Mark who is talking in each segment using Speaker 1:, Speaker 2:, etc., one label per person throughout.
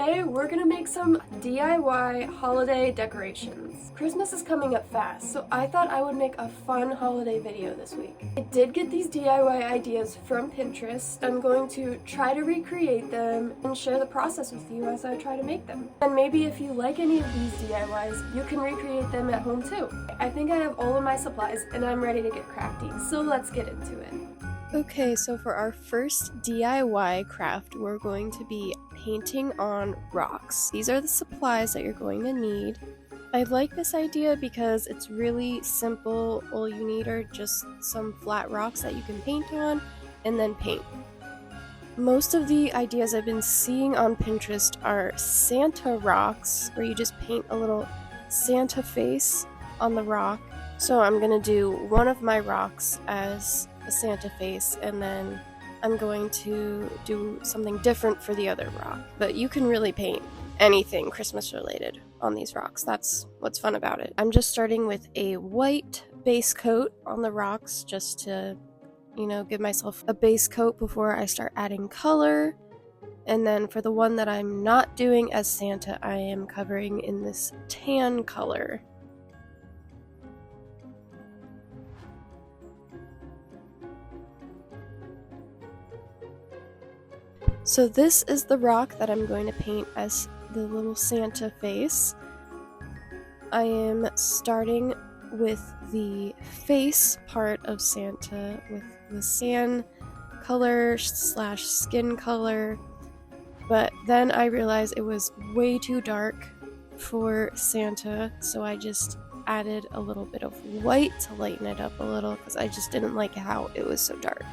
Speaker 1: Today we're gonna make some DIY holiday decorations. Christmas is coming up fast, so I thought I would make a fun holiday video this week. I did get these DIY ideas from Pinterest. I'm going to try to recreate them and share the process with you as I try to make them. And maybe if you like any of these DIYs, you can recreate them at home too. I think I have all of my supplies and I'm ready to get crafty, so let's get into it. Okay, so for our first DIY craft, we're going to be painting on rocks. These are the supplies that you're going to need. I like this idea because it's really simple. All you need are just some flat rocks that you can paint on and then paint. Most of the ideas I've been seeing on Pinterest are Santa rocks, where you just paint a little Santa face on the rock. So I'm gonna do one of my rocks as a Santa face, and then I'm going to do something different for the other rock. But you can really paint anything Christmas related on these rocks. That's what's fun about it. I'm just starting with a white base coat on the rocks just to, give myself a base coat before I start adding color. And then for the one that I'm not doing as Santa, I am covering in this tan color. So this is the rock that I'm going to paint as the little Santa face. I am starting with the face part of Santa with the sand color / skin color, but then I realized it was way too dark for Santa, so I just added a little bit of white to lighten it up a little because I just didn't like how it was so dark.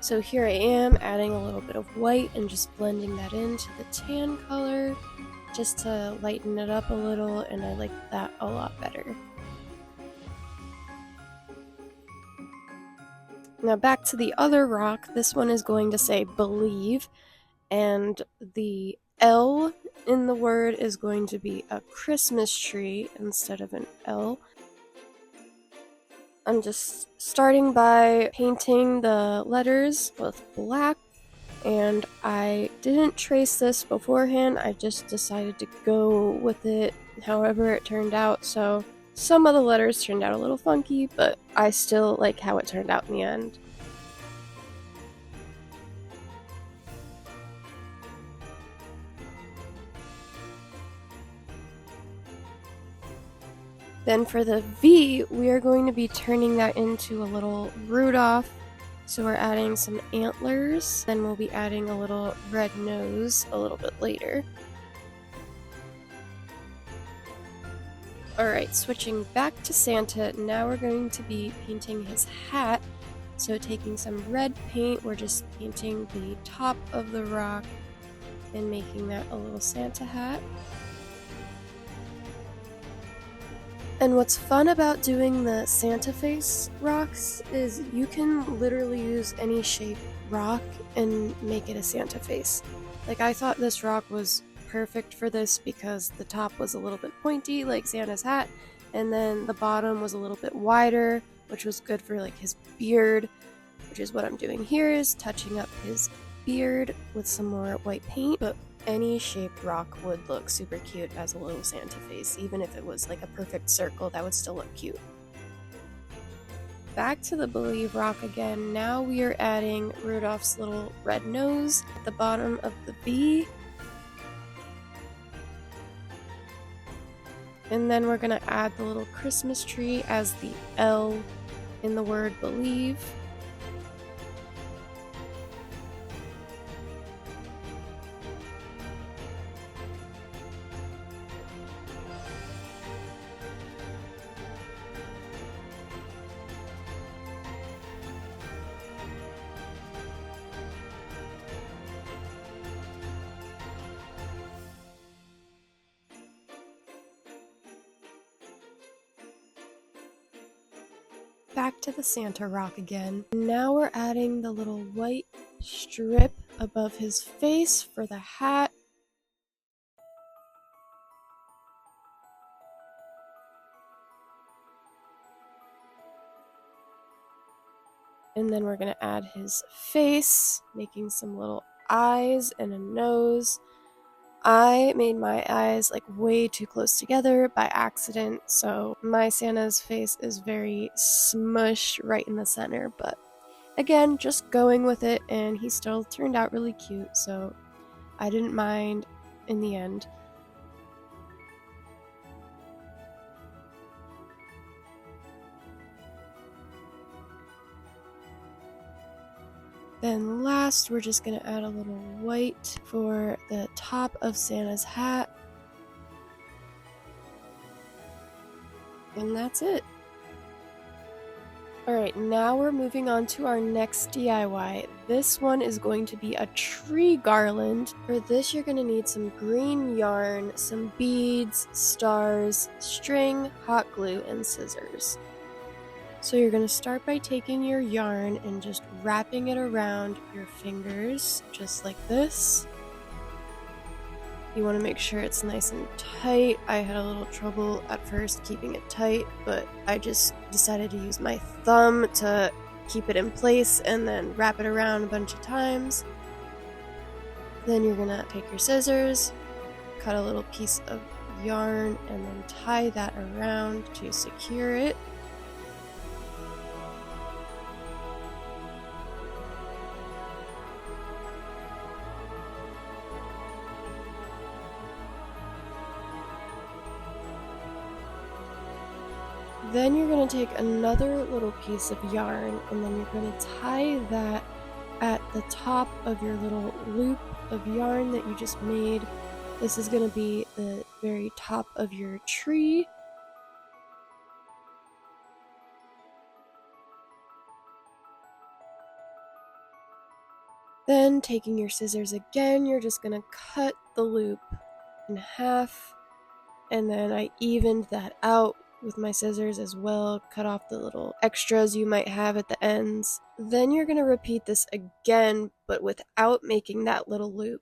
Speaker 1: So here I am adding a little bit of white and just blending that into the tan color just to lighten it up a little, and I like that a lot better. Now back to the other rock. This one is going to say believe, and the L in the word is going to be a Christmas tree instead of an L. I'm just starting by painting the letters with black, and I didn't trace this beforehand. I just decided to go with it however it turned out, so some of the letters turned out a little funky, but I still like how it turned out in the end. Then for the V, we are going to be turning that into a little Rudolph. So we're adding some antlers, then we'll be adding a little red nose a little bit later. Alright, switching back to Santa, now we're going to be painting his hat. So taking some red paint, we're just painting the top of the rock and making that a little Santa hat. And what's fun about doing the Santa face rocks is you can literally use any shape rock and make it a Santa face. Like, I thought this rock was perfect for this because the top was a little bit pointy like Santa's hat, and then the bottom was a little bit wider, which was good for like his beard, which is what I'm doing here, is touching up his beard with some more white paint. But any shaped rock would look super cute as a little Santa face. Even if it was like a perfect circle, that would still look cute. Back to the Believe rock again. Now we are adding Rudolph's little red nose at the bottom of the B. And then we're going to add the little Christmas tree as the L in the word believe. Back to the Santa rock again. Now we're adding the little white strip above his face for the hat. And then we're going to add his face, making some little eyes and a nose. I made my eyes like way too close together by accident, so my Santa's face is very smushed right in the center, but again, just going with it, and he still turned out really cute, so I didn't mind in the end. Then last, we're just going to add a little white for the top of Santa's hat. And that's it. Alright, now we're moving on to our next DIY. This one is going to be a tree garland. For this, you're going to need some green yarn, some beads, stars, string, hot glue, and scissors. So you're going to start by taking your yarn and just wrapping it around your fingers, just like this. You want to make sure it's nice and tight. I had a little trouble at first keeping it tight, but I just decided to use my thumb to keep it in place and then wrap it around a bunch of times. Then you're going to take your scissors, cut a little piece of yarn, and then tie that around to secure it. Then you're going to take another little piece of yarn, and then you're going to tie that at the top of your little loop of yarn that you just made. This is going to be the very top of your tree. Then taking your scissors again, you're just going to cut the loop in half, and then I evened that out with my scissors as well, cut off the little extras you might have at the ends. Then you're going to repeat this again, but without making that little loop.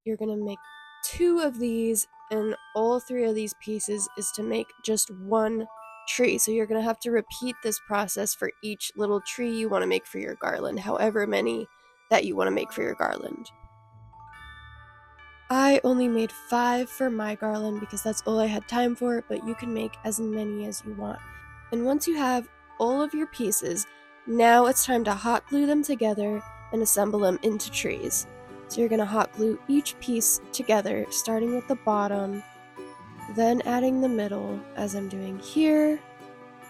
Speaker 1: You're going to make 2 of these, and all 3 of these pieces is to make just one tree. So you're going to have to repeat this process for each little tree you want to make for your garland, however many that you want to make for your garland. I only made 5 for my garland because that's all I had time for, but you can make as many as you want. And once you have all of your pieces, now it's time to hot glue them together and assemble them into trees. So you're going to hot glue each piece together, starting with the bottom, then adding the middle, as I'm doing here,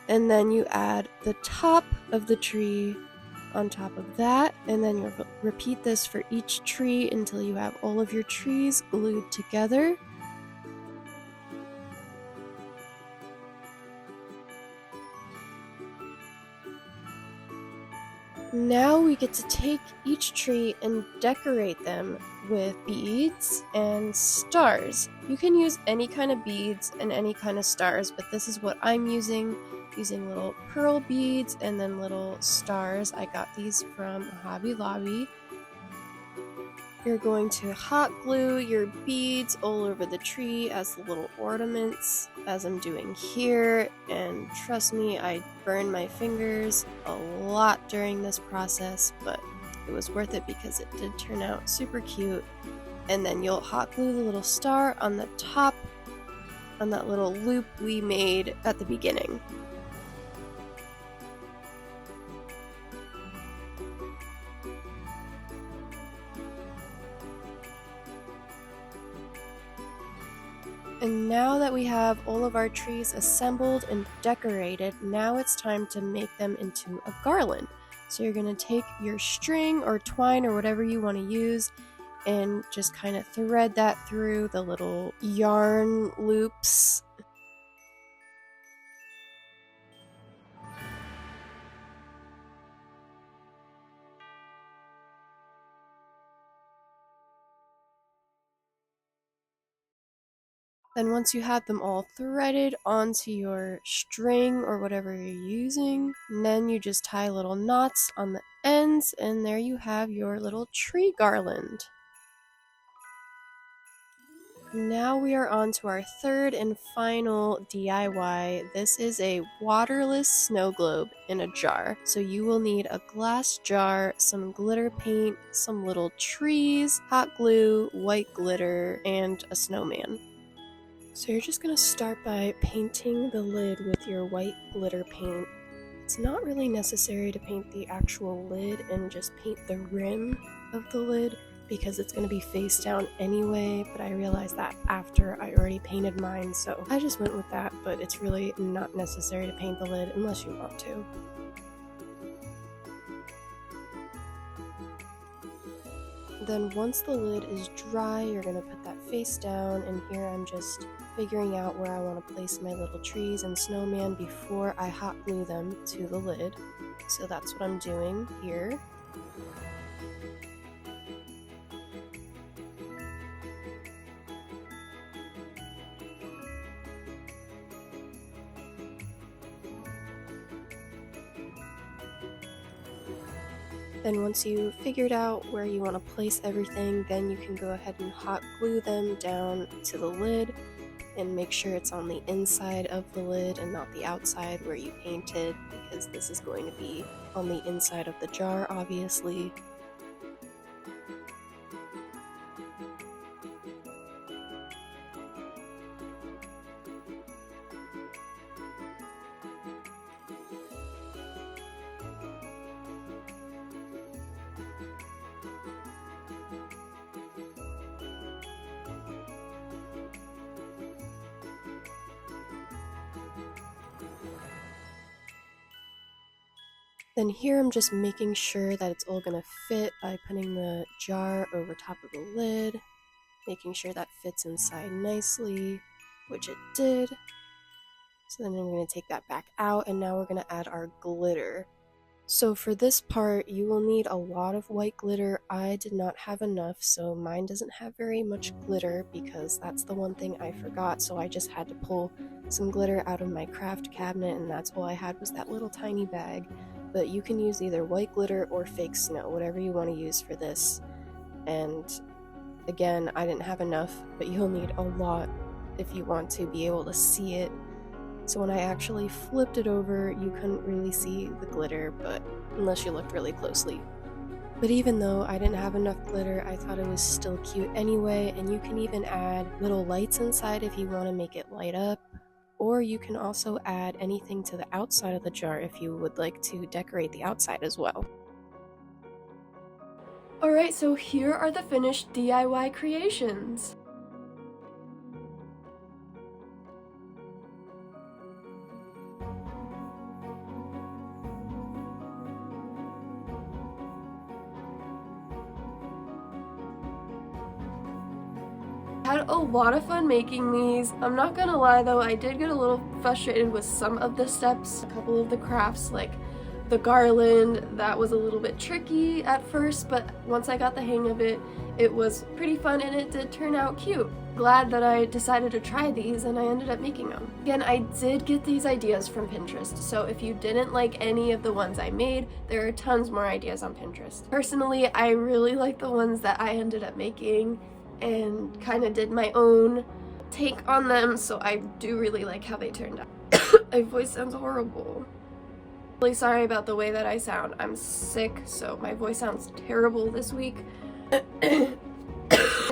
Speaker 1: and then you add the top of the tree on top of that, and then you'll repeat this for each tree until you have all of your trees glued together. Now we get to take each tree and decorate them with beads and stars. You can use any kind of beads and any kind of stars, but this is what I'm using little pearl beads and then little stars. I got these from Hobby Lobby. You're going to hot glue your beads all over the tree as the little ornaments, as I'm doing here, and trust me, I burned my fingers a lot during this process, but it was worth it because it did turn out super cute. And then you'll hot glue the little star on the top, on that little loop we made at the beginning. And now that we have all of our trees assembled and decorated, now it's time to make them into a garland. So you're going to take your string or twine or whatever you want to use and just kind of thread that through the little yarn loops. Then once you have them all threaded onto your string or whatever you're using, then you just tie little knots on the ends, and there you have your little tree garland. Now we are on to our third and final DIY. This is a waterless snow globe in a jar. So you will need a glass jar, some glitter paint, some little trees, hot glue, white glitter, and a snowman. So you're just going to start by painting the lid with your white glitter paint. It's not really necessary to paint the actual lid, and just paint the rim of the lid because it's going to be face down anyway, but I realized that after I already painted mine, so I just went with that, but it's really not necessary to paint the lid unless you want to. Then once the lid is dry, you're going to put that face down, and here I'm just figuring out where I want to place my little trees and snowman before I hot glue them to the lid. So that's what I'm doing here. Then once you figured out where you want to place everything, then you can go ahead and hot glue them down to the lid, and make sure it's on the inside of the lid and not the outside where you painted, because this is going to be on the inside of the jar, obviously. Then here I'm just making sure that it's all gonna fit by putting the jar over top of the lid, making sure that fits inside nicely, which it did. So then I'm gonna take that back out, and now we're gonna add our glitter. So for this part, you will need a lot of white glitter. I did not have enough, so mine doesn't have very much glitter because that's the one thing I forgot, so I just had to pull some glitter out of my craft cabinet, and that's all I had was that little tiny bag. But you can use either white glitter or fake snow, whatever you want to use for this. And again, I didn't have enough, but you'll need a lot if you want to be able to see it. So when I actually flipped it over, you couldn't really see the glitter, but unless you looked really closely. But even though I didn't have enough glitter, I thought it was still cute anyway, and you can even add little lights inside if you want to make it light up. Or you can also add anything to the outside of the jar if you would like to decorate the outside as well. Alright, so here are the finished DIY creations. Had a lot of fun making these. I'm not gonna lie though, I did get a little frustrated with some of the steps. A couple of the crafts, like the garland, that was a little bit tricky at first, but once I got the hang of it, it was pretty fun and it did turn out cute. Glad that I decided to try these and I ended up making them. Again, I did get these ideas from Pinterest, so if you didn't like any of the ones I made, there are tons more ideas on Pinterest. Personally, I really like the ones that I ended up making and kind of did my own take on them, so I do really like how they turned out. My voice sounds horrible. Really sorry about the way that I sound. I'm sick, so my voice sounds terrible this week.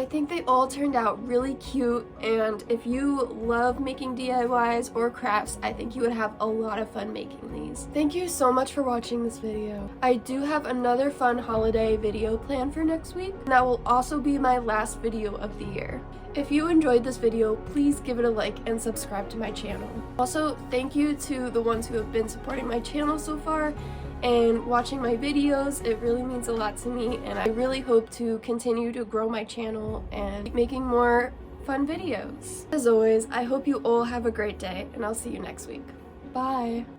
Speaker 1: I think they all turned out really cute, and if you love making DIYs or crafts, I think you would have a lot of fun making these. Thank you so much for watching this video. I do have another fun holiday video planned for next week, and that will also be my last video of the year. If you enjoyed this video, please give it a like and subscribe to my channel. Also, thank you to the ones who have been supporting my channel so far and watching my videos. It really means a lot to me, and I really hope to continue to grow my channel and keep making more fun videos. As always, I hope you all have a great day, and I'll see you next week. Bye!